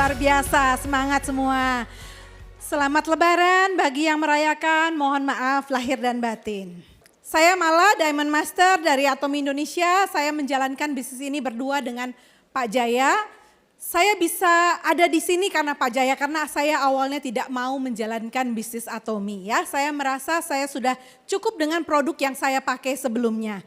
luar biasa, semangat semua. Selamat Lebaran bagi yang merayakan, mohon maaf lahir dan batin. Saya Mala, Diamond Master dari Atom Indonesia. Saya menjalankan bisnis ini berdua dengan Pak Jaya. Saya bisa ada di sini karena Pak Jaya, karena saya awalnya tidak mau menjalankan bisnis Atomi ya. Saya merasa saya sudah cukup dengan produk yang saya pakai sebelumnya.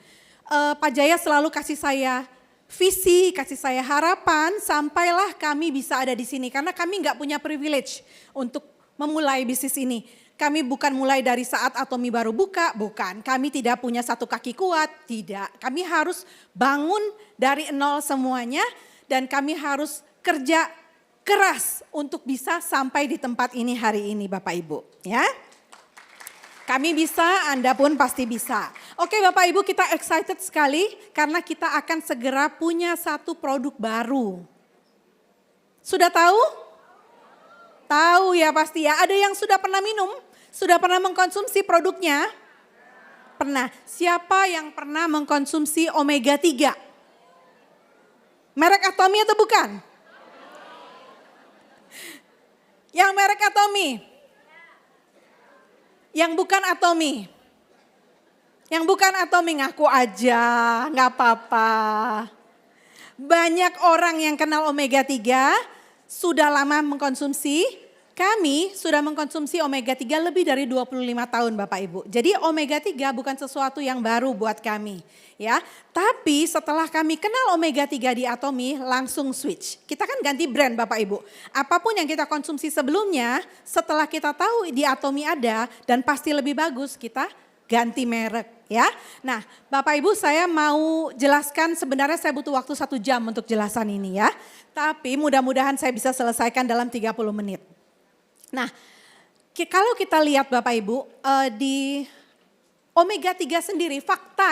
Pak Jaya selalu kasih saya visi, kasih saya harapan, sampailah kami bisa ada di sini. Karena kami nggak punya privilege untuk memulai bisnis ini. Kami bukan mulai dari saat Atomi baru buka, bukan. Kami tidak punya satu kaki kuat, tidak. Kami harus bangun dari nol semuanya dan kami harus kerja keras untuk bisa sampai di tempat ini hari ini Bapak Ibu. Ya. Kami bisa, Anda pun pasti bisa. Oke Bapak Ibu, kita excited sekali karena kita akan segera punya satu produk baru. Sudah tahu? Tahu ya pasti ya. Ada yang sudah pernah minum? Sudah pernah mengkonsumsi produknya? Pernah. Siapa yang pernah mengkonsumsi omega 3? Merek Atomi atau bukan? Yang merek Atomi? Yang bukan Atomi? Yang bukan Atomi ngaku aja, nggak apa-apa. Banyak orang yang kenal omega 3 sudah lama mengkonsumsi. Kami sudah mengkonsumsi omega 3 lebih dari 25 tahun Bapak Ibu. Jadi omega 3 bukan sesuatu yang baru buat kami. Ya, tapi setelah kami kenal omega 3 di Atomi langsung switch. Kita kan ganti brand Bapak Ibu. Apapun yang kita konsumsi sebelumnya, setelah kita tahu di Atomi ada dan pasti lebih bagus, kita ganti merek ya. Nah Bapak Ibu, saya mau jelaskan, sebenarnya saya butuh waktu 1 jam untuk jelasan ini ya. Tapi mudah-mudahan saya bisa selesaikan dalam 30 menit. Nah kalau kita lihat Bapak Ibu di omega 3 sendiri,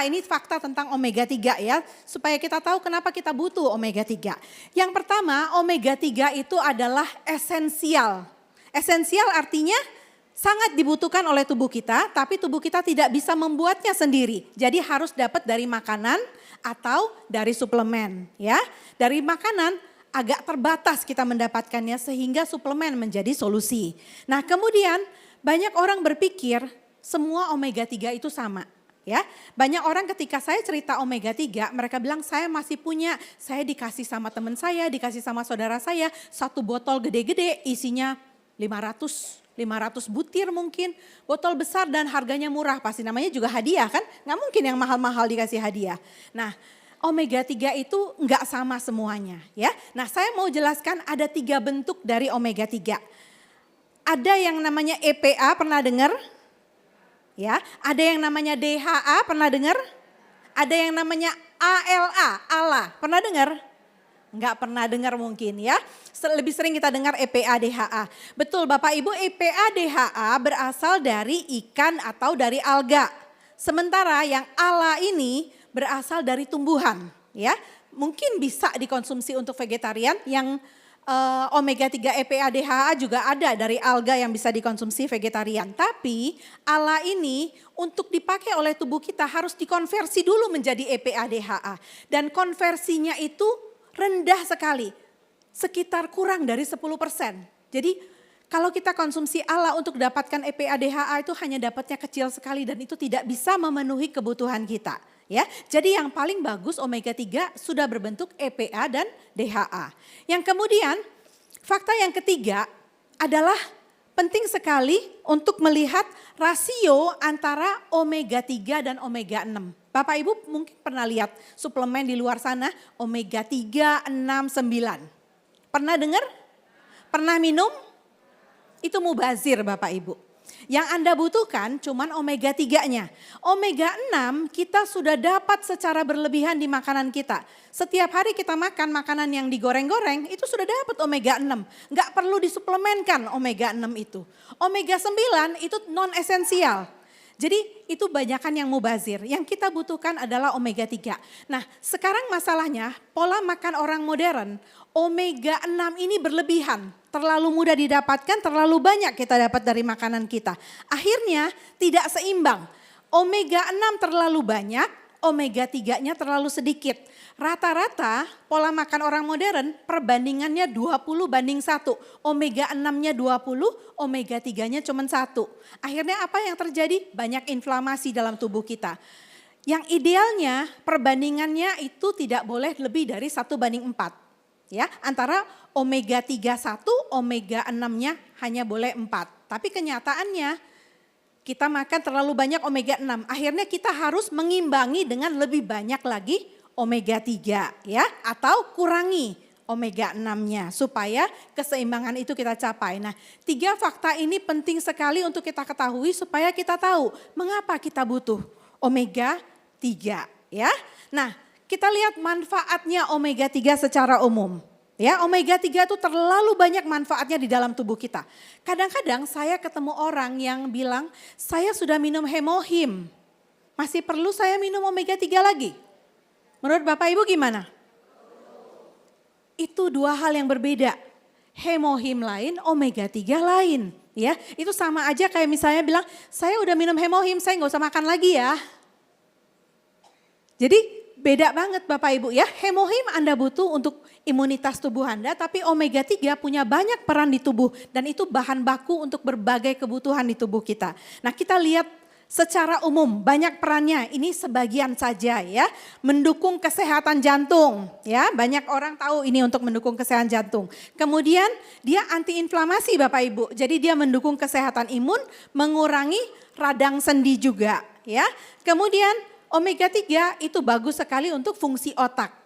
ini fakta tentang omega 3 ya. Supaya kita tahu kenapa kita butuh omega 3. Yang pertama, omega 3 itu adalah esensial. Esensial artinya sangat dibutuhkan oleh tubuh kita, tapi tubuh kita tidak bisa membuatnya sendiri. Jadi harus dapat dari makanan atau dari suplemen ya. Dari makanan agak terbatas kita mendapatkannya sehingga suplemen menjadi solusi. Nah kemudian banyak orang berpikir semua omega 3 itu sama. Ya, banyak orang ketika saya cerita omega 3 mereka bilang saya masih punya, saya dikasih sama teman saya, dikasih sama saudara saya, satu botol gede-gede isinya 500 butir mungkin, botol besar dan harganya murah, pasti namanya juga hadiah kan, nggak mungkin yang mahal-mahal dikasih hadiah. Nah omega 3 itu nggak sama semuanya ya. Nah saya mau jelaskan ada 3 bentuk dari omega 3. Ada yang namanya EPA, pernah dengar? Ya, ada yang namanya DHA, pernah dengar? Ada yang namanya ALA, pernah dengar? Enggak pernah dengar mungkin ya. Lebih sering kita dengar EPA, DHA. Betul Bapak Ibu, EPA, DHA berasal dari ikan atau dari alga. Sementara yang ALA ini berasal dari tumbuhan ya. Mungkin bisa dikonsumsi untuk vegetarian, yang omega 3 EPA DHA juga ada dari alga yang bisa dikonsumsi vegetarian. Tapi ALA ini untuk dipakai oleh tubuh kita harus dikonversi dulu menjadi EPA DHA. Dan konversinya itu rendah sekali, sekitar kurang dari 10%. Jadi kalau kita konsumsi ALA untuk dapatkan EPA DHA itu hanya dapatnya kecil sekali dan itu tidak bisa memenuhi kebutuhan kita. Ya, jadi yang paling bagus omega 3 sudah berbentuk EPA dan DHA. Yang kemudian fakta yang ketiga adalah penting sekali untuk melihat rasio antara omega 3 dan omega 6. Bapak Ibu mungkin pernah lihat suplemen di luar sana omega 3, 6, 9. Pernah dengar? Pernah minum? Itu mubazir Bapak Ibu. Yang Anda butuhkan cuman omega 3-nya. Omega 6 kita sudah dapat secara berlebihan di makanan kita. Setiap hari kita makan makanan yang digoreng-goreng itu sudah dapat omega 6. Nggak perlu disuplemenkan omega 6 itu. Omega 9 itu non esensial. Jadi itu banyakan yang mubazir. Yang kita butuhkan adalah omega 3. Nah sekarang masalahnya pola makan orang modern, omega 6 ini berlebihan. Terlalu mudah didapatkan, terlalu banyak kita dapat dari makanan kita. Akhirnya tidak seimbang. Omega 6 terlalu banyak, omega 3-nya terlalu sedikit. Rata-rata pola makan orang modern perbandingannya 20:1. Omega 6-nya 20, omega 3-nya cuma 1. Akhirnya apa yang terjadi? Banyak inflamasi dalam tubuh kita. Yang idealnya perbandingannya itu tidak boleh lebih dari 1:4. Ya, antara omega 3 1, omega 6-nya hanya boleh 4. Tapi kenyataannya kita makan terlalu banyak omega 6. Akhirnya kita harus mengimbangi dengan lebih banyak lagi omega 3 ya, atau kurangi omega 6-nya supaya keseimbangan itu kita capai. Nah, 3 fakta ini penting sekali untuk kita ketahui supaya kita tahu mengapa kita butuh omega 3 ya. Nah, kita lihat manfaatnya omega 3 secara umum. Ya, omega 3 itu terlalu banyak manfaatnya di dalam tubuh kita. Kadang-kadang saya ketemu orang yang bilang, saya sudah minum hemohim, masih perlu saya minum omega 3 lagi? Menurut Bapak Ibu gimana? Itu 2 hal yang berbeda. Hemohim lain, omega 3 lain. Ya, itu sama aja kayak misalnya bilang, saya udah minum hemohim, saya nggak usah makan lagi ya. Jadi beda banget Bapak Ibu ya. Hemohim Anda butuh untuk imunitas tubuh Anda, tapi omega 3 punya banyak peran di tubuh dan itu bahan baku untuk berbagai kebutuhan di tubuh kita. Nah, kita lihat secara umum banyak perannya, ini sebagian saja ya. Mendukung kesehatan jantung ya, banyak orang tahu ini untuk mendukung kesehatan jantung. Kemudian dia antiinflamasi Bapak Ibu, jadi dia mendukung kesehatan imun, mengurangi radang sendi juga ya. Kemudian omega 3 itu bagus sekali untuk fungsi otak.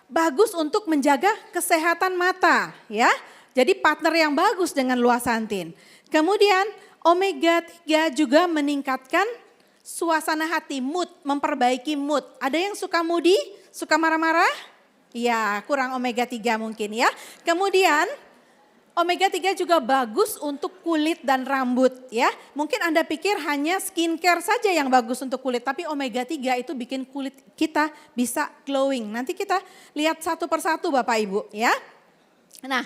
Bagus untuk menjaga kesehatan mata ya. Jadi partner yang bagus dengan luasantin. Kemudian omega 3 juga meningkatkan suasana hati, mood, memperbaiki mood. Ada yang suka moody, suka marah-marah? Ya, kurang omega 3 mungkin ya. Kemudian omega 3 juga bagus untuk kulit dan rambut ya. Mungkin Anda pikir hanya skincare saja yang bagus untuk kulit, tapi omega 3 itu bikin kulit kita bisa glowing. Nanti kita lihat satu persatu Bapak Ibu ya. Nah,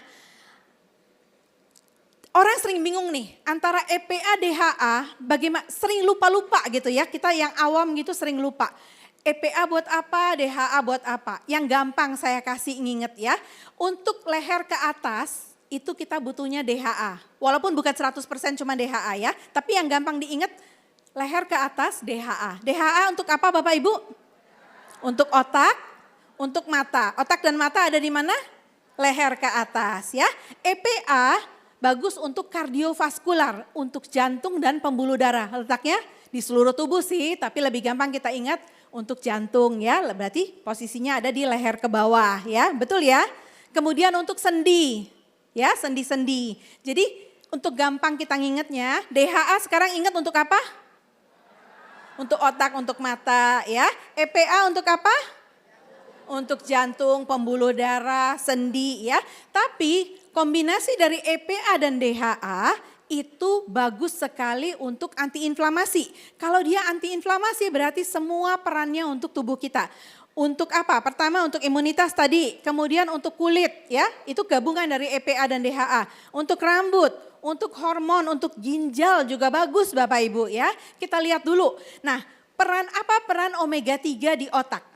orang sering bingung nih antara EPA, DHA, bagaimana sering lupa-lupa gitu ya. Kita yang awam gitu sering lupa. EPA buat apa, DHA buat apa. Yang gampang saya kasih nginget ya. Untuk leher ke atas itu kita butuhnya DHA. Walaupun bukan 100% cuma DHA ya. Tapi yang gampang diingat leher ke atas DHA. DHA untuk apa Bapak Ibu? Untuk otak, untuk mata. Otak dan mata ada di mana? Leher ke atas ya. EPA bagus untuk kardiovaskular, untuk jantung dan pembuluh darah. Letaknya di seluruh tubuh sih, tapi lebih gampang kita ingat untuk jantung ya. Berarti posisinya ada di leher ke bawah ya, betul ya. Kemudian untuk sendi, ya sendi-sendi. Jadi untuk gampang kita ngingetnya, DHA sekarang ingat untuk apa? Untuk otak, untuk mata ya. EPA untuk apa? Untuk jantung, pembuluh darah, sendi ya. Tapi kombinasi dari EPA dan DHA itu bagus sekali untuk antiinflamasi. Kalau dia antiinflamasi berarti semua perannya untuk tubuh kita. Untuk apa? Pertama untuk imunitas tadi, kemudian untuk kulit ya, itu gabungan dari EPA dan DHA. Untuk rambut, untuk hormon, untuk ginjal juga bagus Bapak Ibu ya. Kita lihat dulu. Nah, peran omega 3 di otak?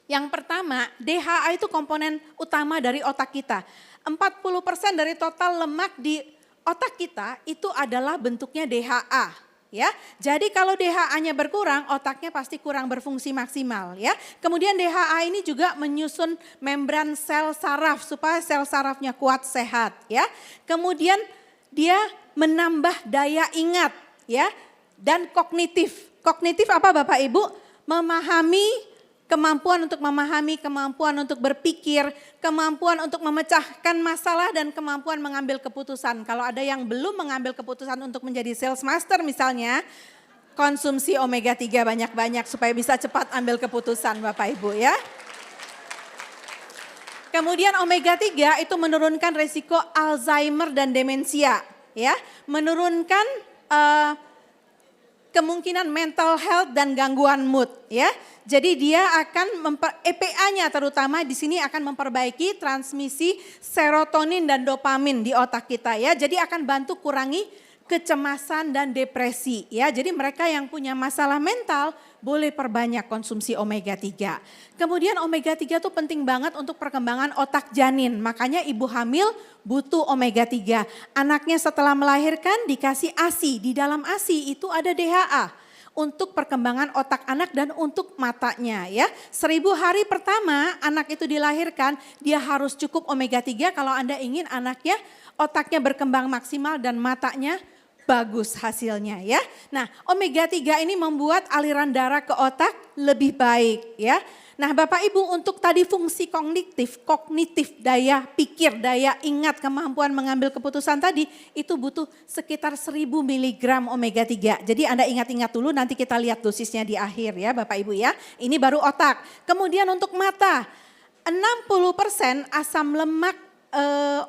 Yang pertama, DHA itu komponen utama dari otak kita. 40% dari total lemak di otak kita itu adalah bentuknya DHA. Ya, jadi kalau DHA-nya berkurang, otaknya pasti kurang berfungsi maksimal. Ya, kemudian DHA ini juga menyusun membran sel saraf supaya sel sarafnya kuat sehat. Ya, kemudian dia menambah daya ingat. Ya, dan kognitif. Kognitif apa Bapak Ibu? Kemampuan untuk memahami, kemampuan untuk berpikir, kemampuan untuk memecahkan masalah dan kemampuan mengambil keputusan. Kalau ada yang belum mengambil keputusan untuk menjadi sales master misalnya, konsumsi omega 3 banyak-banyak supaya bisa cepat ambil keputusan Bapak Ibu ya. Kemudian omega 3 itu menurunkan resiko Alzheimer dan demensia ya, menurunkan kemungkinan mental health dan gangguan mood ya. Jadi dia akan EPA-nya terutama di sini akan memperbaiki transmisi serotonin dan dopamin di otak kita ya. Jadi akan bantu kurangi kecemasan dan depresi ya. Jadi mereka yang punya masalah mental boleh perbanyak konsumsi omega 3. Kemudian omega 3 itu penting banget untuk perkembangan otak janin. Makanya ibu hamil butuh omega 3. Anaknya setelah melahirkan dikasih ASI. Di dalam ASI itu ada DHA untuk perkembangan otak anak dan untuk matanya ya. 1000 hari pertama anak itu dilahirkan, dia harus cukup omega 3 kalau Anda ingin anaknya otaknya berkembang maksimal dan matanya bagus hasilnya ya. Nah, omega 3 ini membuat aliran darah ke otak lebih baik ya. Nah, Bapak Ibu untuk tadi fungsi kognitif, daya pikir, daya ingat, kemampuan mengambil keputusan tadi itu butuh sekitar 1000 mg omega 3. Jadi Anda ingat-ingat dulu, nanti kita lihat dosisnya di akhir ya Bapak Ibu ya. Ini baru otak. Kemudian untuk mata, 60% asam lemak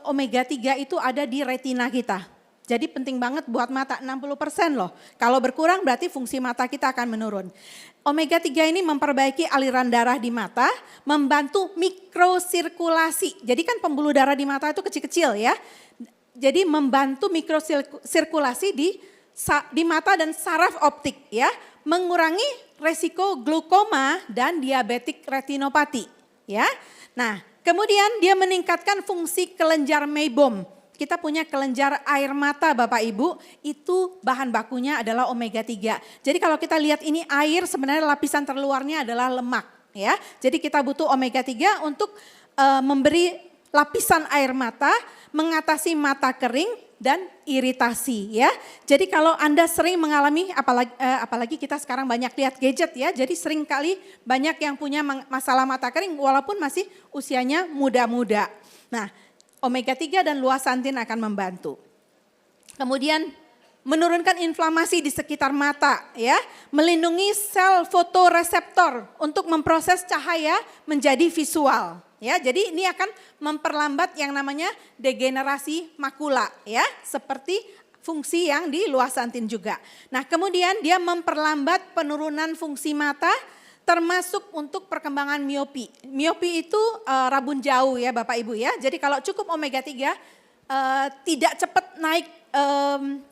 omega 3 itu ada di retina kita. Jadi penting banget buat mata, 60% loh. Kalau berkurang berarti fungsi mata kita akan menurun. Omega 3 ini memperbaiki aliran darah di mata, membantu mikrosirkulasi. Jadi kan pembuluh darah di mata itu kecil-kecil ya. Jadi membantu mikrosirkulasi di mata dan saraf optik ya. Mengurangi resiko glaukoma dan diabetik retinopati ya. Nah, kemudian dia meningkatkan fungsi kelenjar meibom. Kita punya kelenjar air mata Bapak Ibu, itu bahan bakunya adalah omega 3. Jadi kalau kita lihat ini air, sebenarnya lapisan terluarnya adalah lemak ya. Jadi kita butuh omega 3 untuk memberi lapisan air mata, mengatasi mata kering dan iritasi ya. Jadi kalau Anda sering mengalami, apalagi kita sekarang banyak lihat gadget ya, jadi sering kali banyak yang punya masalah mata kering walaupun masih usianya muda-muda. Nah, omega 3 dan luasantin akan membantu. Kemudian menurunkan inflamasi di sekitar mata ya, melindungi sel fotoreseptor untuk memproses cahaya menjadi visual ya. Jadi ini akan memperlambat yang namanya degenerasi makula ya, seperti fungsi yang di luasantin juga. Nah, kemudian dia memperlambat penurunan fungsi mata termasuk untuk perkembangan miopi. Miopi itu rabun jauh ya Bapak Ibu ya. Jadi kalau cukup omega 3 tidak cepat naik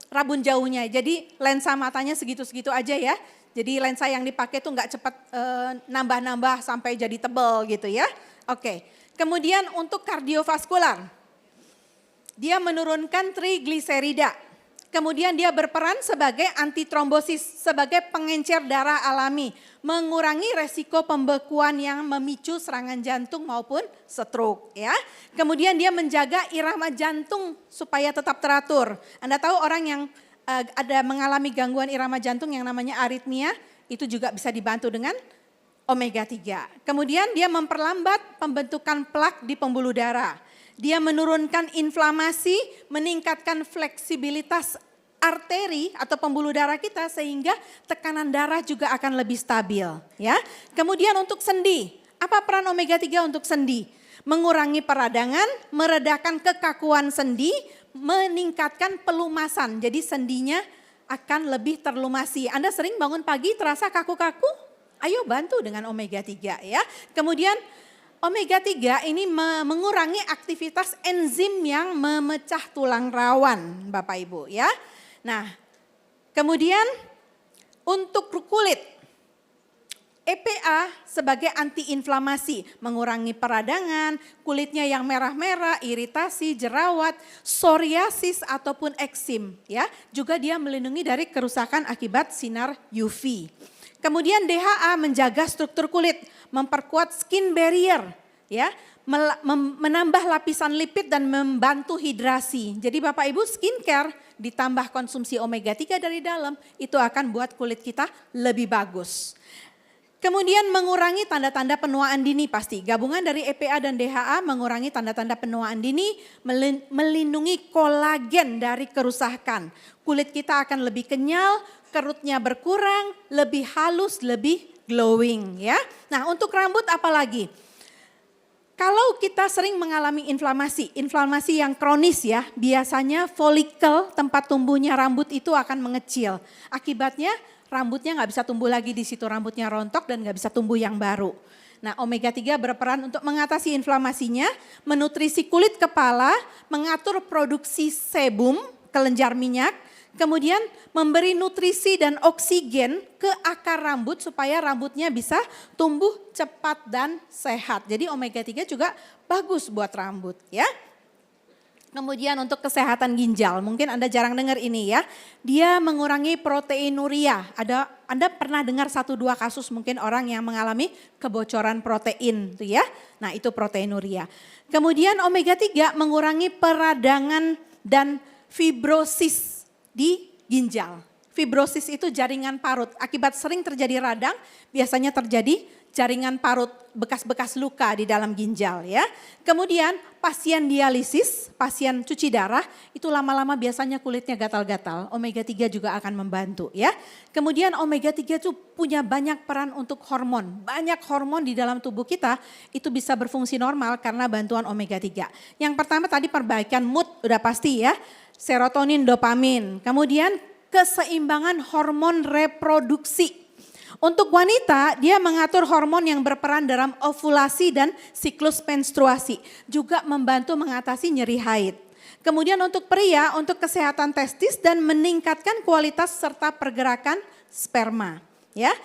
rabun jauhnya. Jadi lensa matanya segitu-segitu aja ya. Jadi lensa yang dipakai tuh nggak cepat nambah-nambah sampai jadi tebal gitu ya. Oke. Kemudian untuk kardiovaskular, dia menurunkan trigliserida. Kemudian dia berperan sebagai antitrombosis, sebagai pengencer darah alami, mengurangi resiko pembekuan yang memicu serangan jantung maupun stroke ya. Kemudian dia menjaga irama jantung supaya tetap teratur. Anda tahu orang yang ada mengalami gangguan irama jantung yang namanya aritmia, itu juga bisa dibantu dengan omega 3. Kemudian dia memperlambat pembentukan plak di pembuluh darah. Dia menurunkan inflamasi, meningkatkan fleksibilitas arteri atau pembuluh darah kita sehingga tekanan darah juga akan lebih stabil ya. Kemudian untuk sendi, apa peran omega 3 untuk sendi? Mengurangi peradangan, meredakan kekakuan sendi, meningkatkan pelumasan. Jadi sendinya akan lebih terlumasi. Anda sering bangun pagi terasa kaku-kaku? Ayo bantu dengan omega 3 ya. Kemudian omega 3 ini mengurangi aktivitas enzim yang memecah tulang rawan Bapak Ibu ya. Nah, kemudian untuk kulit, EPA sebagai antiinflamasi, mengurangi peradangan, kulitnya yang merah-merah, iritasi, jerawat, psoriasis ataupun eksim ya. Juga dia melindungi dari kerusakan akibat sinar UV. Kemudian DHA menjaga struktur kulit, memperkuat skin barrier ya, menambah lapisan lipid dan membantu hidrasi. Jadi Bapak Ibu skincare ditambah konsumsi omega 3 dari dalam itu akan buat kulit kita lebih bagus. Kemudian mengurangi tanda-tanda penuaan dini pasti. Gabungan dari EPA dan DHA mengurangi tanda-tanda penuaan dini, melindungi kolagen dari kerusakan. Kulit kita akan lebih kenyal, kerutnya berkurang, lebih halus, lebih glowing ya. Nah, untuk rambut apalagi? Kalau kita sering mengalami inflamasi yang kronis ya, biasanya folikel tempat tumbuhnya rambut itu akan mengecil. Akibatnya rambutnya nggak bisa tumbuh lagi di situ, rambutnya rontok dan nggak bisa tumbuh yang baru. Nah, omega 3 berperan untuk mengatasi inflamasinya, menutrisi kulit kepala, mengatur produksi sebum, kelenjar minyak, Kemudian memberi nutrisi dan oksigen ke akar rambut supaya rambutnya bisa tumbuh cepat dan sehat. Jadi omega 3 juga bagus buat rambut ya. Kemudian untuk kesehatan ginjal, mungkin Anda jarang dengar ini ya. Dia mengurangi proteinuria. Anda pernah dengar 1-2 kasus mungkin orang yang mengalami kebocoran protein tuh ya. Nah itu proteinuria. Kemudian omega 3 mengurangi peradangan dan fibrosis di ginjal. Fibrosis itu jaringan parut. Akibat sering terjadi radang, biasanya terjadi jaringan parut, bekas-bekas luka di dalam ginjal ya. Kemudian pasien dialisis, pasien cuci darah, itu lama-lama biasanya kulitnya gatal-gatal. Omega 3 juga akan membantu ya. Kemudian omega 3 itu punya banyak peran untuk hormon. Banyak hormon di dalam tubuh kita itu bisa berfungsi normal karena bantuan omega 3. Yang pertama tadi perbaikan mood udah pasti ya. Serotonin, dopamin. Kemudian keseimbangan hormon reproduksi. Untuk wanita, dia mengatur hormon yang berperan dalam ovulasi dan siklus menstruasi. Juga membantu mengatasi nyeri haid. Kemudian untuk pria, untuk kesehatan testis dan meningkatkan kualitas serta pergerakan sperma. Ya.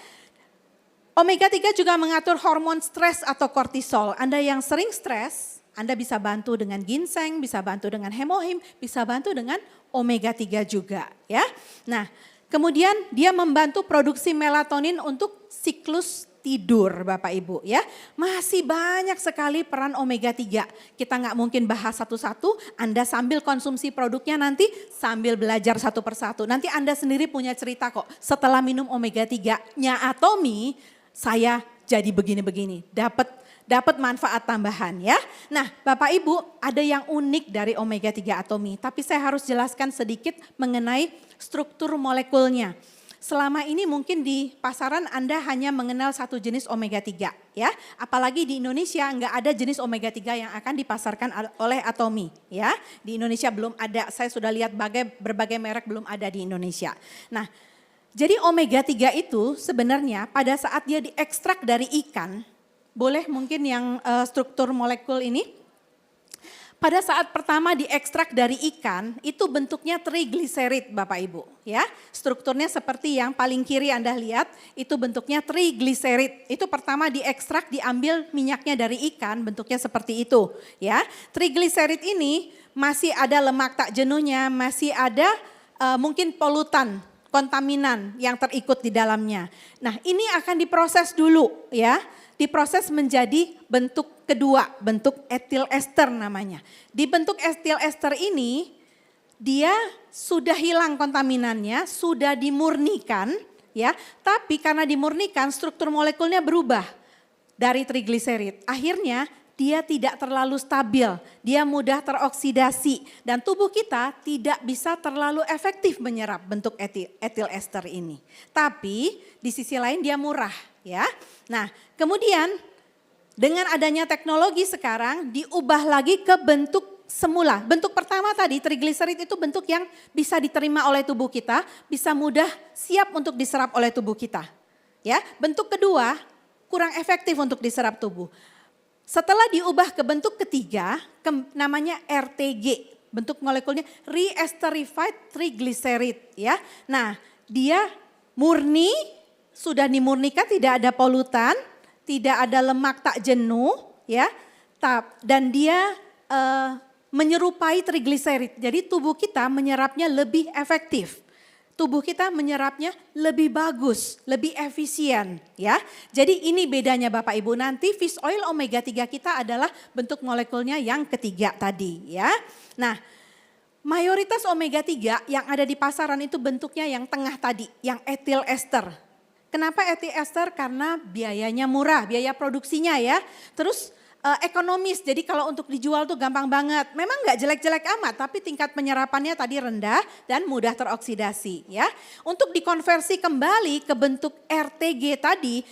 Omega 3 juga mengatur hormon stres atau kortisol. Anda yang sering stres, Anda bisa bantu dengan ginseng, bisa bantu dengan hemohim, bisa bantu dengan omega 3 juga. Ya. Nah, kemudian dia membantu produksi melatonin untuk siklus tidur Bapak Ibu ya. Masih banyak sekali peran omega 3. Kita nggak mungkin bahas satu-satu, Anda sambil konsumsi produknya nanti sambil belajar satu persatu. Nanti Anda sendiri punya cerita kok. Setelah minum omega 3-nya Atomy, saya jadi begini-begini. Dapat manfaat tambahan ya. Nah Bapak Ibu ada yang unik dari omega 3 Atomy. Tapi saya harus jelaskan sedikit mengenai struktur molekulnya. Selama ini mungkin di pasaran Anda hanya mengenal satu jenis omega 3 ya. Apalagi di Indonesia nggak ada jenis omega 3 yang akan dipasarkan oleh Atomy ya. Di Indonesia belum ada, saya sudah lihat berbagai merek belum ada di Indonesia. Nah jadi omega 3 itu sebenarnya pada saat dia diekstrak dari ikan, boleh mungkin yang struktur molekul ini. Pada saat pertama diekstrak dari ikan, itu bentuknya trigliserid Bapak Ibu. Ya, strukturnya seperti yang paling kiri Anda lihat, itu bentuknya trigliserid. Itu pertama diekstrak, diambil minyaknya dari ikan, bentuknya seperti itu. Ya, trigliserid ini masih ada lemak tak jenuhnya, masih ada mungkin polutan, kontaminan yang terikut di dalamnya. Nah ini akan diproses dulu ya. Diproses menjadi bentuk kedua, bentuk etil ester namanya. Di bentuk etil ester ini dia sudah hilang kontaminannya, sudah dimurnikan ya. Tapi karena dimurnikan struktur molekulnya berubah dari trigliserid. Akhirnya dia tidak terlalu stabil, dia mudah teroksidasi dan tubuh kita tidak bisa terlalu efektif menyerap bentuk etil ester ini. Tapi di sisi lain dia murah ya. Nah kemudian dengan adanya teknologi sekarang diubah lagi ke bentuk semula. Bentuk pertama tadi trigliserid itu bentuk yang bisa diterima oleh tubuh kita, bisa mudah siap untuk diserap oleh tubuh kita. Ya, bentuk kedua kurang efektif untuk diserap tubuh. Setelah diubah ke bentuk ketiga, namanya RTG, bentuk molekulnya re-esterified triglyceride ya. Nah, dia murni, sudah dimurnikan, tidak ada polutan, tidak ada lemak tak jenuh ya. Dan dia menyerupai triglyceride. Jadi tubuh kita menyerapnya lebih efektif. Tubuh kita menyerapnya lebih bagus, lebih efisien ya. Jadi ini bedanya Bapak Ibu, nanti fish oil omega 3 kita adalah bentuk molekulnya yang ketiga tadi ya. Nah mayoritas omega 3 yang ada di pasaran itu bentuknya yang tengah tadi, yang etil ester. Kenapa etil ester? Karena biayanya murah, biaya produksinya ya. Terus ekonomis, jadi kalau untuk dijual tuh gampang banget. Memang nggak jelek-jelek amat, tapi tingkat penyerapannya tadi rendah dan mudah teroksidasi ya. Untuk dikonversi kembali ke bentuk RTG tadi,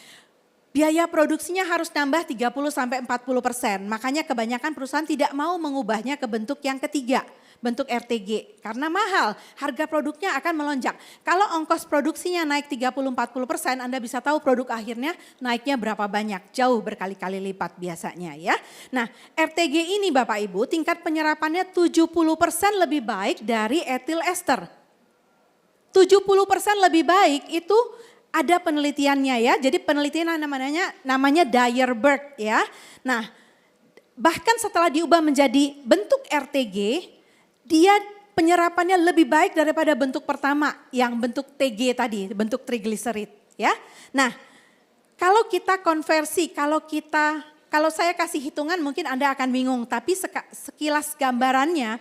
biaya produksinya harus nambah 30-40%. Makanya kebanyakan perusahaan tidak mau mengubahnya ke bentuk yang ketiga, bentuk RTG. Karena mahal, harga produknya akan melonjak. Kalau ongkos produksinya naik 30-40%, Anda bisa tahu produk akhirnya naiknya berapa banyak. Jauh berkali-kali lipat biasanya ya. Nah RTG ini Bapak Ibu tingkat penyerapannya 70% lebih baik dari etil ester. 70% lebih baik itu ada penelitiannya ya. Jadi penelitian namanya Dyer-Berg ya. Nah, bahkan setelah diubah menjadi bentuk RTG, dia penyerapannya lebih baik daripada bentuk pertama yang bentuk TG tadi, bentuk trigliserid ya. Nah, kalau kita konversi, kalau saya kasih hitungan mungkin Anda akan bingung, tapi sekilas gambarannya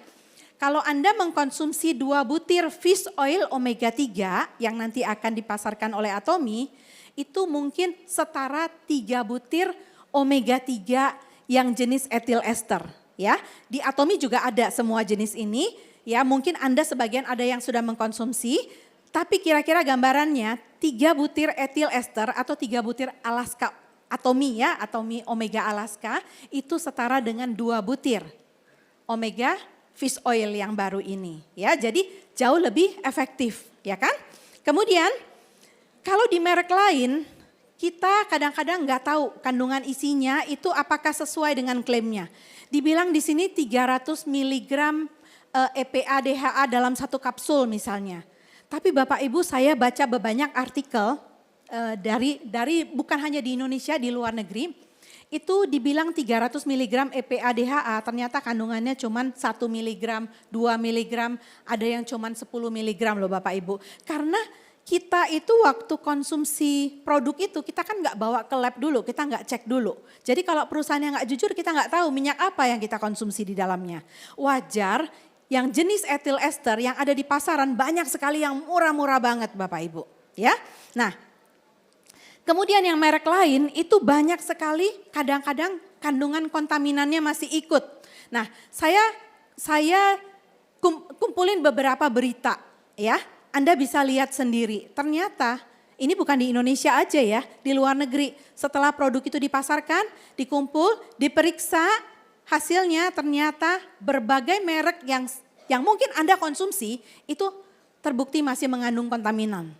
kalau Anda mengkonsumsi 2 butir fish oil omega 3 yang nanti akan dipasarkan oleh Atomy, itu mungkin setara 3 butir omega 3 yang jenis ethyl ester ya. Di Atomy juga ada semua jenis ini ya, mungkin Anda sebagian ada yang sudah mengkonsumsi, tapi kira-kira gambarannya 3 butir ethyl ester atau 3 butir Alaska Atomy ya, Atomy omega Alaska itu setara dengan 2 butir omega fish oil yang baru ini ya. Jadi jauh lebih efektif ya kan. Kemudian kalau di merek lain kita kadang-kadang nggak tahu kandungan isinya itu apakah sesuai dengan klaimnya. Dibilang di sini 300 mg EPA DHA dalam satu kapsul misalnya. Tapi Bapak Ibu saya baca banyak artikel dari bukan hanya di Indonesia, di luar negeri. Itu dibilang 300 mg EPA DHA, ternyata kandungannya cuma 1 mg, 2 mg, ada yang cuma 10 mg loh Bapak Ibu. Karena kita itu waktu konsumsi produk itu kita kan nggak bawa ke lab dulu, kita nggak cek dulu. Jadi kalau perusahaan yang nggak jujur kita nggak tahu minyak apa yang kita konsumsi di dalamnya. Wajar yang jenis ethyl ester yang ada di pasaran banyak sekali yang murah-murah banget Bapak Ibu. Ya, nah. Kemudian yang merek lain itu banyak sekali kadang-kadang kandungan kontaminannya masih ikut. Nah saya kumpulin beberapa berita ya. Anda bisa lihat sendiri. Ternyata ini bukan di Indonesia aja ya, di luar negeri. Setelah produk itu dipasarkan, dikumpul, diperiksa, hasilnya ternyata berbagai merek yang mungkin Anda konsumsi itu terbukti masih mengandung kontaminan.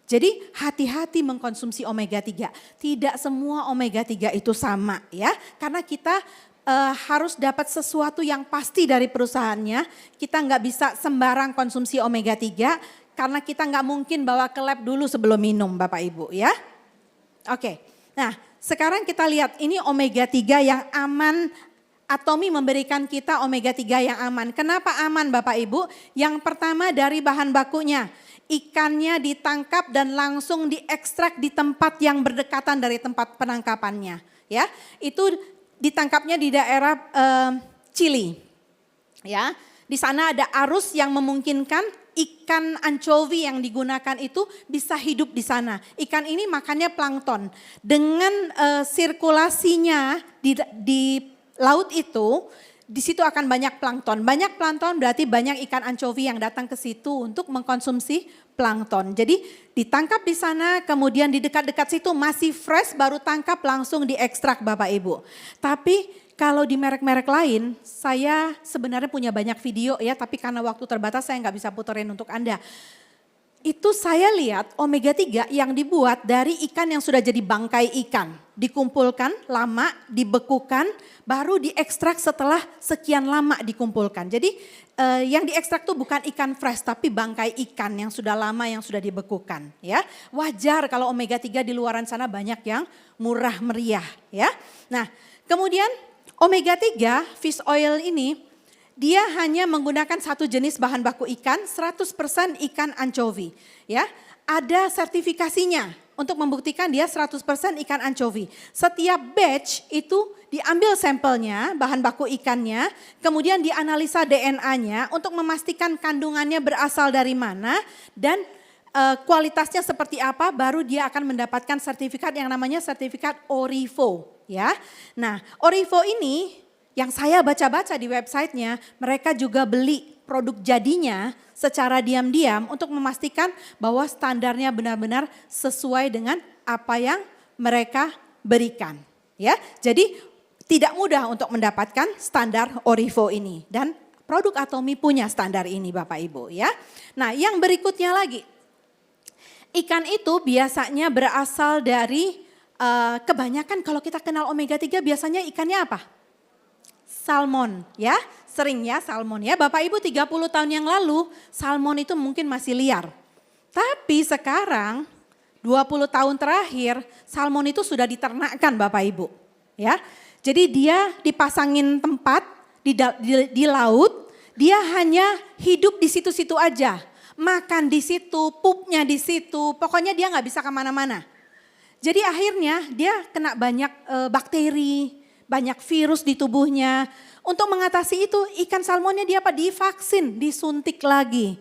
Jadi hati-hati mengkonsumsi omega 3. Tidak semua omega 3 itu sama ya. Karena kita harus dapat sesuatu yang pasti dari perusahaannya. Kita nggak bisa sembarang konsumsi omega 3 karena kita nggak mungkin bawa ke lab dulu sebelum minum Bapak Ibu ya. Oke, nah sekarang kita lihat ini omega 3 yang aman. Atomy memberikan kita omega 3 yang aman. Kenapa aman Bapak Ibu? Yang pertama dari bahan bakunya. Ikannya ditangkap dan langsung diekstrak di tempat yang berdekatan dari tempat penangkapannya. Ya, itu ditangkapnya di daerah Chili. Ya, di sana ada arus yang memungkinkan ikan anchovy yang digunakan itu bisa hidup di sana. Ikan ini makannya plankton. Dengan sirkulasinya di laut itu, di situ akan banyak plankton. Banyak plankton berarti banyak ikan anchovy yang datang ke situ untuk mengkonsumsi plankton. Jadi ditangkap di sana, kemudian di dekat-dekat situ masih fresh, baru tangkap langsung diekstrak Bapak Ibu. Tapi kalau di merek-merek lain, saya sebenarnya punya banyak video ya, tapi karena waktu terbatas saya nggak bisa puterin untuk Anda. Itu saya lihat omega 3 yang dibuat dari ikan yang sudah jadi bangkai ikan. Dikumpulkan lama, dibekukan, baru diekstrak setelah sekian lama dikumpulkan. Jadi yang diekstrak tuh bukan ikan fresh tapi bangkai ikan yang sudah lama yang sudah dibekukan. Ya, wajar kalau omega 3 di luaran sana banyak yang murah meriah. Ya, nah kemudian omega 3 fish oil ini dia hanya menggunakan satu jenis bahan baku ikan, 100% ikan anchovy. Ya, ada sertifikasinya untuk membuktikan dia 100% ikan anchovy. Setiap batch itu diambil sampelnya, bahan baku ikannya, kemudian dianalisa DNA-nya untuk memastikan kandungannya berasal dari mana dan kualitasnya seperti apa, baru dia akan mendapatkan sertifikat yang namanya sertifikat Orivo. Ya, nah Orivo ini yang saya baca-baca di websitenya, mereka juga beli produk jadinya secara diam-diam untuk memastikan bahwa standarnya benar-benar sesuai dengan apa yang mereka berikan. Ya, jadi tidak mudah untuk mendapatkan standar Orivo ini dan produk Atomy punya standar ini Bapak Ibu ya. Nah, yang berikutnya lagi, ikan itu biasanya berasal dari kebanyakan kalau kita kenal omega 3 biasanya ikannya apa? salmon ya. Sering ya salmon ya. Bapak Ibu 30 tahun yang lalu salmon itu mungkin masih liar. Tapi sekarang 20 tahun terakhir salmon itu sudah diternakkan Bapak Ibu. Ya, jadi dia dipasangin tempat di laut, dia hanya hidup di situ-situ aja. Makan di situ, pupnya di situ, pokoknya dia nggak bisa kemana-mana. Jadi akhirnya dia kena banyak bakteri, banyak virus di tubuhnya. Untuk mengatasi itu ikan salmonnya dia divaksin, disuntik lagi.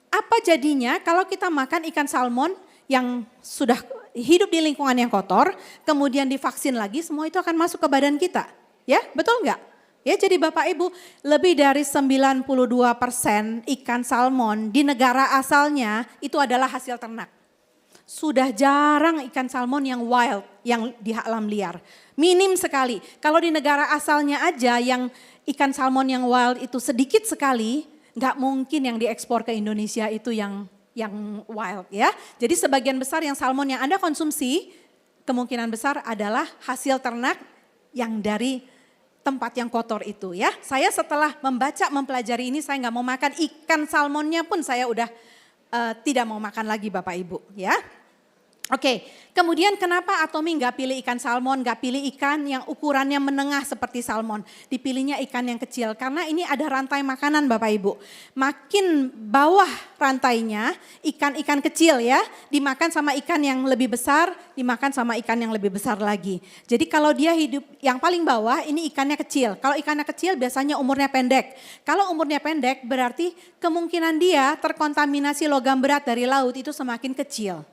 Apa jadinya kalau kita makan ikan salmon yang sudah hidup di lingkungan yang kotor, kemudian divaksin lagi, semua itu akan masuk ke badan kita. Ya, betul nggak? Ya, jadi Bapak Ibu, lebih dari 92% ikan salmon di negara asalnya itu adalah hasil ternak. Sudah jarang ikan salmon yang wild, yang di alam liar. Minim sekali. Kalau di negara asalnya aja yang ikan salmon yang wild itu sedikit sekali, nggak mungkin yang diekspor ke Indonesia itu yang wild ya. Jadi sebagian besar yang salmon yang Anda konsumsi kemungkinan besar adalah hasil ternak yang dari tempat yang kotor itu ya. Saya setelah mempelajari ini saya nggak mau makan ikan salmonnya pun saya udah tidak mau makan lagi Bapak Ibu ya. Oke, kemudian kenapa Atomi nggak pilih ikan salmon, nggak pilih ikan yang ukurannya menengah seperti salmon. Dipilihnya ikan yang kecil karena ini ada rantai makanan Bapak Ibu. Makin bawah rantainya ikan-ikan kecil ya, dimakan sama ikan yang lebih besar, dimakan sama ikan yang lebih besar lagi. Jadi kalau dia hidup yang paling bawah ini ikannya kecil. Kalau ikannya kecil biasanya umurnya pendek. Kalau umurnya pendek berarti kemungkinan dia terkontaminasi logam berat dari laut itu semakin kecil.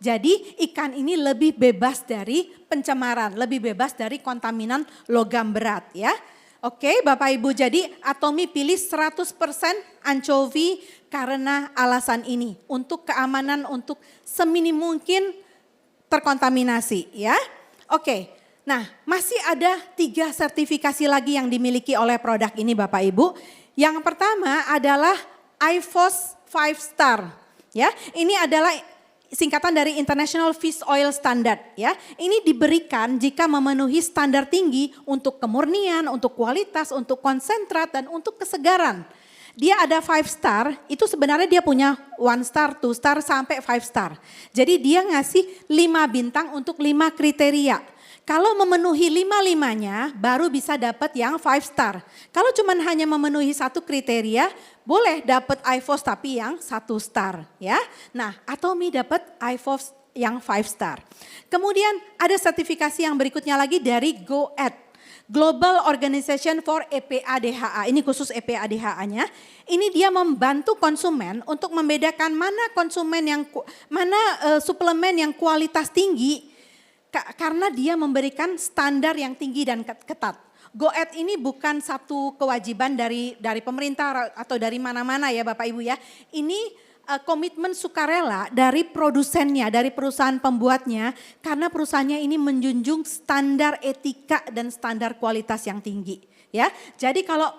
Jadi ikan ini lebih bebas dari pencemaran, lebih bebas dari kontaminan logam berat ya. Oke Bapak Ibu, jadi Atomi pilih 100% anchovy karena alasan ini. Untuk keamanan, untuk seminim mungkin terkontaminasi ya. Oke, nah masih ada 3 sertifikasi lagi yang dimiliki oleh produk ini Bapak Ibu. Yang pertama adalah IFOS 5 star ya. Ini adalah singkatan dari International Fish Oil Standard ya. Ini diberikan jika memenuhi standar tinggi untuk kemurnian, untuk kualitas, untuk konsentrat dan untuk kesegaran. Dia ada 5 star, itu sebenarnya dia punya 1 star, 2 star sampai 5 star. Jadi dia ngasih 5 bintang untuk 5 kriteria. Kalau memenuhi 5-5-nya baru bisa dapat yang 5 star. Kalau cuma hanya memenuhi 1 kriteria boleh dapat IFOS tapi yang 1 star ya. Nah Atomi dapat IFOS yang 5 star. Kemudian ada sertifikasi yang berikutnya lagi dari GOED. Global Organization for EPA-DHA, ini khusus EPA-DHA-nya. Ini dia membantu konsumen untuk membedakan mana suplemen yang kualitas tinggi. Karena dia memberikan standar yang tinggi dan ketat. GOED ini bukan satu kewajiban dari pemerintah atau dari mana-mana ya Bapak Ibu ya. Ini komitmen sukarela dari produsennya, dari perusahaan pembuatnya. Karena perusahaannya ini menjunjung standar etika dan standar kualitas yang tinggi. Ya, jadi kalau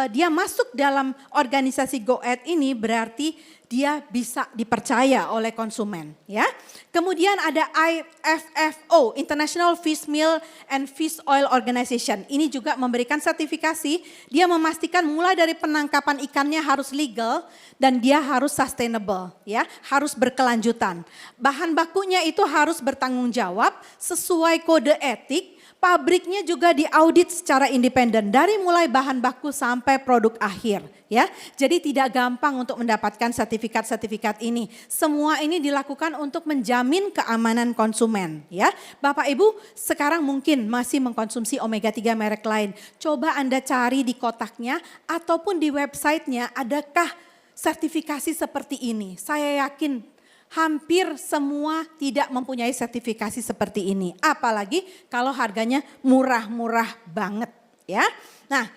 dia masuk dalam organisasi GOED ini berarti dia bisa dipercaya oleh konsumen ya. Kemudian ada IFFO, International Fish Meal and Fish Oil Organization. Ini juga memberikan sertifikasi, dia memastikan mulai dari penangkapan ikannya harus legal dan dia harus sustainable ya, harus berkelanjutan. Bahan bakunya itu harus bertanggung jawab sesuai kode etik. Pabriknya juga diaudit secara independen dari mulai bahan baku sampai produk akhir ya. Jadi tidak gampang untuk mendapatkan sertifikat-sertifikat ini. Semua ini dilakukan untuk menjamin keamanan konsumen ya. Bapak Ibu sekarang mungkin masih mengkonsumsi omega 3 merek lain. Coba Anda cari di kotaknya ataupun di websitenya adakah sertifikasi seperti ini. Saya yakin hampir semua tidak mempunyai sertifikasi seperti ini. Apalagi kalau harganya murah-murah banget ya. Nah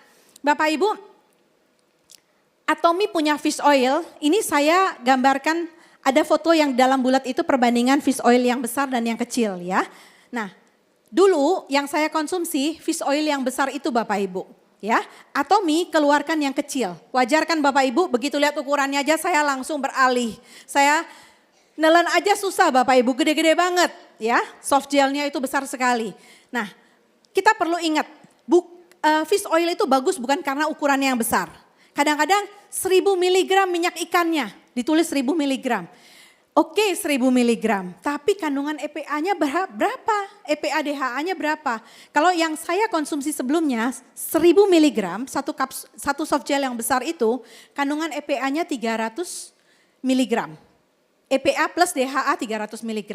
Bapak Ibu, Atomi punya fish oil. Ini saya gambarkan ada foto yang dalam bulat itu perbandingan fish oil yang besar dan yang kecil ya. Nah dulu yang saya konsumsi fish oil yang besar itu Bapak Ibu. Ya, Atomi keluarkan yang kecil. Wajar kan Bapak Ibu, begitu lihat ukurannya aja saya langsung beralih. Saya nelen aja susah Bapak Ibu, gede-gede banget ya. Soft gelnya itu besar sekali. Nah kita perlu ingat, fish oil itu bagus bukan karena ukurannya yang besar. Kadang-kadang 1000 mg minyak ikannya, ditulis 1000 mg. Oke 1000 mg, tapi kandungan EPA-nya berapa? EPA DHA-nya berapa? Kalau yang saya konsumsi sebelumnya 1000 mg, satu soft gel yang besar itu kandungan EPA-nya 300 mg. EPA plus DHA 300 mg.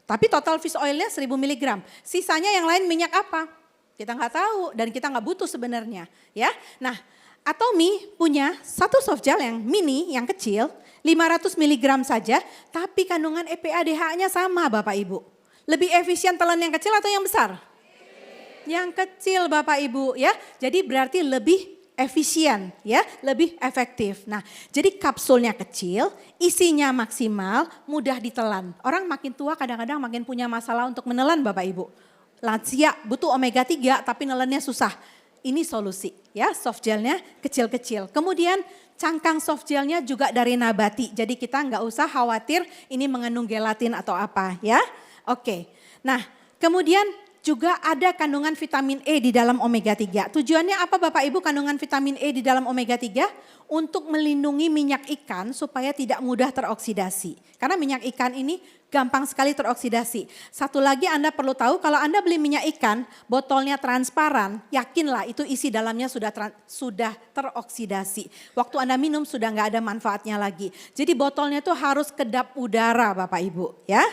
Tapi total fish oil-nya 1000 mg. Sisanya yang lain minyak apa? Kita nggak tahu dan kita nggak butuh sebenarnya. Ya, nah Atomy punya satu soft gel yang mini, yang kecil, 500 mg saja, tapi kandungan EPA DHA-nya sama Bapak Ibu. Lebih efisien telan yang kecil atau yang besar? Yang kecil Bapak Ibu ya. Jadi berarti lebih efisien ya, lebih efektif. Nah, jadi kapsulnya kecil, isinya maksimal, mudah ditelan. Orang makin tua kadang-kadang makin punya masalah untuk menelan Bapak Ibu. Lansia butuh omega 3 tapi nelannya susah. Ini solusi ya, soft gelnya kecil-kecil. Kemudian cangkang soft gelnya juga dari nabati. Jadi kita nggak usah khawatir ini mengandung gelatin atau apa ya. Oke, nah kemudian juga ada kandungan vitamin E di dalam omega 3. Tujuannya apa Bapak Ibu kandungan vitamin E di dalam omega 3? Untuk melindungi minyak ikan supaya tidak mudah teroksidasi. Karena minyak ikan ini gampang sekali teroksidasi. Satu lagi Anda perlu tahu kalau Anda beli minyak ikan, botolnya transparan, yakinlah itu isi dalamnya sudah teroksidasi. Waktu Anda minum sudah nggak ada manfaatnya lagi. Jadi botolnya itu harus kedap udara Bapak Ibu ya.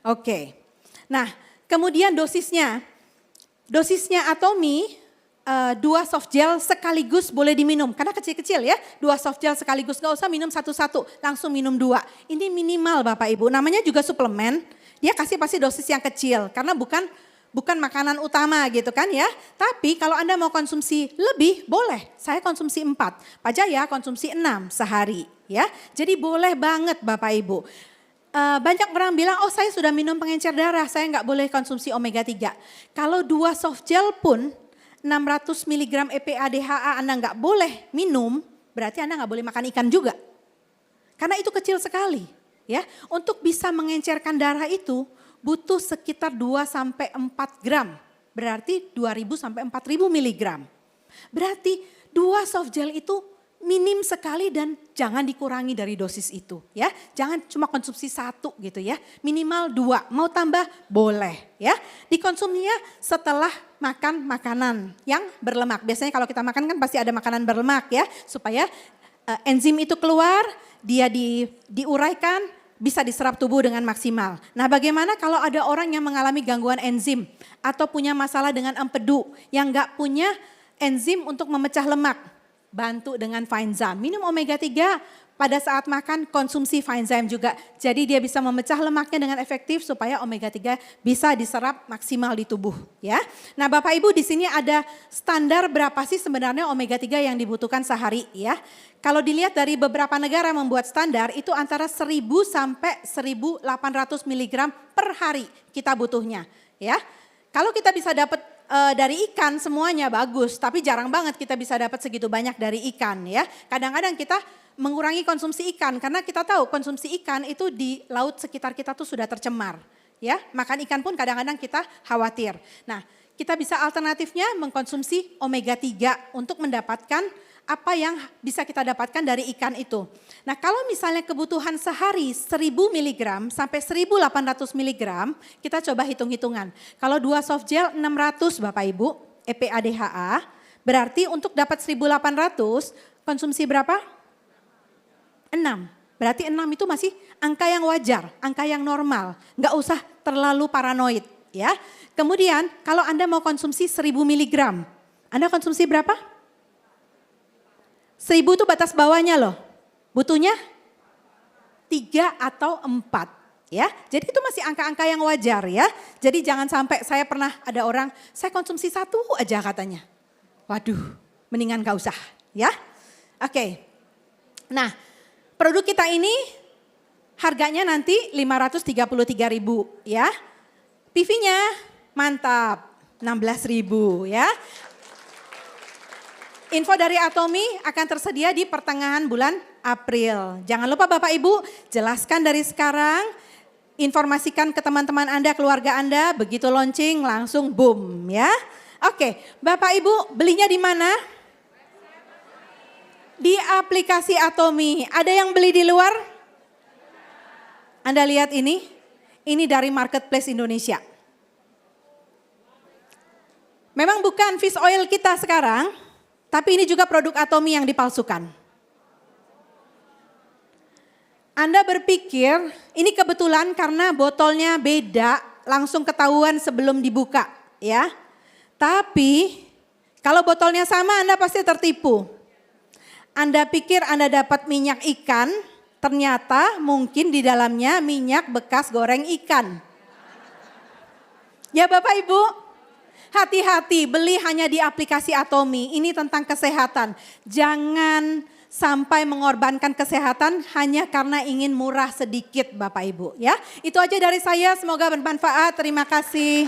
Oke, nah kemudian dosisnya Atomy 2 soft gel sekaligus boleh diminum. Karena kecil-kecil ya, 2 soft gel sekaligus gak usah minum satu-satu, langsung minum 2. Ini minimal Bapak Ibu, namanya juga suplemen. Dia kasih pasti dosis yang kecil karena bukan makanan utama gitu kan ya. Tapi kalau Anda mau konsumsi lebih boleh, saya konsumsi 4. Pak Jaya konsumsi 6 sehari ya. Jadi boleh banget Bapak Ibu. Banyak orang bilang, oh saya sudah minum pengencer darah, saya nggak boleh konsumsi omega 3. Kalau 2 soft gel pun 600 mg EPA DHA Anda nggak boleh minum, berarti Anda nggak boleh makan ikan juga. Karena itu kecil sekali. Ya, untuk bisa mengencerkan darah itu butuh sekitar 2-4 gram. Berarti 2000-4000 mg. Berarti 2 soft gel itu minim sekali dan jangan dikurangi dari dosis itu ya. Jangan cuma konsumsi 1 gitu ya. Minimal 2, mau tambah boleh ya. Dikonsumsinya setelah makan makanan yang berlemak. Biasanya kalau kita makan kan pasti ada makanan berlemak ya. Supaya enzim itu keluar, dia diuraikan, bisa diserap tubuh dengan maksimal. Nah bagaimana kalau ada orang yang mengalami gangguan enzim atau punya masalah dengan empedu yang gak punya enzim untuk memecah lemak. Bantu dengan Finezyme. Minum omega 3 pada saat makan konsumsi Finezyme juga. Jadi dia bisa memecah lemaknya dengan efektif supaya omega 3 bisa diserap maksimal di tubuh ya. Nah, Bapak Ibu di sini ada standar berapa sih sebenarnya omega 3 yang dibutuhkan sehari ya. Kalau dilihat dari beberapa negara membuat standar itu antara 1000 sampai 1800 mg per hari kita butuhnya ya. Kalau kita bisa dapat dari ikan semuanya bagus, tapi jarang banget kita bisa dapat segitu banyak dari ikan ya. Kadang-kadang kita mengurangi konsumsi ikan karena kita tahu konsumsi ikan itu di laut sekitar kita tuh sudah tercemar ya. Makan ikan pun kadang-kadang kita khawatir. Nah, kita bisa alternatifnya mengkonsumsi omega 3 untuk mendapatkan apa yang bisa kita dapatkan dari ikan itu. Nah kalau misalnya kebutuhan sehari 1000 mg sampai 1800 mg, kita coba hitung-hitungan. Kalau 2 soft gel 600 Bapak Ibu, EPA DHA, berarti untuk dapat 1800 konsumsi berapa? 6. Berarti 6 itu masih angka yang wajar, angka yang normal. Nggak usah terlalu paranoid ya. Kemudian kalau Anda mau konsumsi 1000 mg, Anda konsumsi berapa? 1000 itu batas bawahnya loh. Butuhnya 3 atau 4 ya. Jadi itu masih angka-angka yang wajar ya. Jadi jangan sampai saya pernah ada orang saya konsumsi 1 aja katanya. Waduh, mendingan gak usah ya. Oke. Nah, produk kita ini harganya nanti 533.000 ya. PV-nya mantap 16.000 ya. Info dari Atomy akan tersedia di pertengahan bulan April. Jangan lupa Bapak Ibu jelaskan dari sekarang, informasikan ke teman-teman Anda, keluarga Anda, begitu launching langsung boom ya. Oke, Bapak Ibu belinya di mana? Di aplikasi Atomi. Ada yang beli di luar? Anda lihat ini? Ini dari Marketplace Indonesia. Memang bukan fish oil kita sekarang, tapi ini juga produk Atomi yang dipalsukan. Anda berpikir ini kebetulan karena botolnya beda, langsung ketahuan sebelum dibuka, ya. Tapi kalau botolnya sama Anda pasti tertipu. Anda pikir Anda dapat minyak ikan, ternyata mungkin di dalamnya minyak bekas goreng ikan. Ya Bapak Ibu, hati-hati beli hanya di aplikasi Atomi. Ini tentang kesehatan. Jangan sampai mengorbankan kesehatan hanya karena ingin murah sedikit Bapak Ibu ya. Itu aja dari saya, semoga bermanfaat. Terima kasih.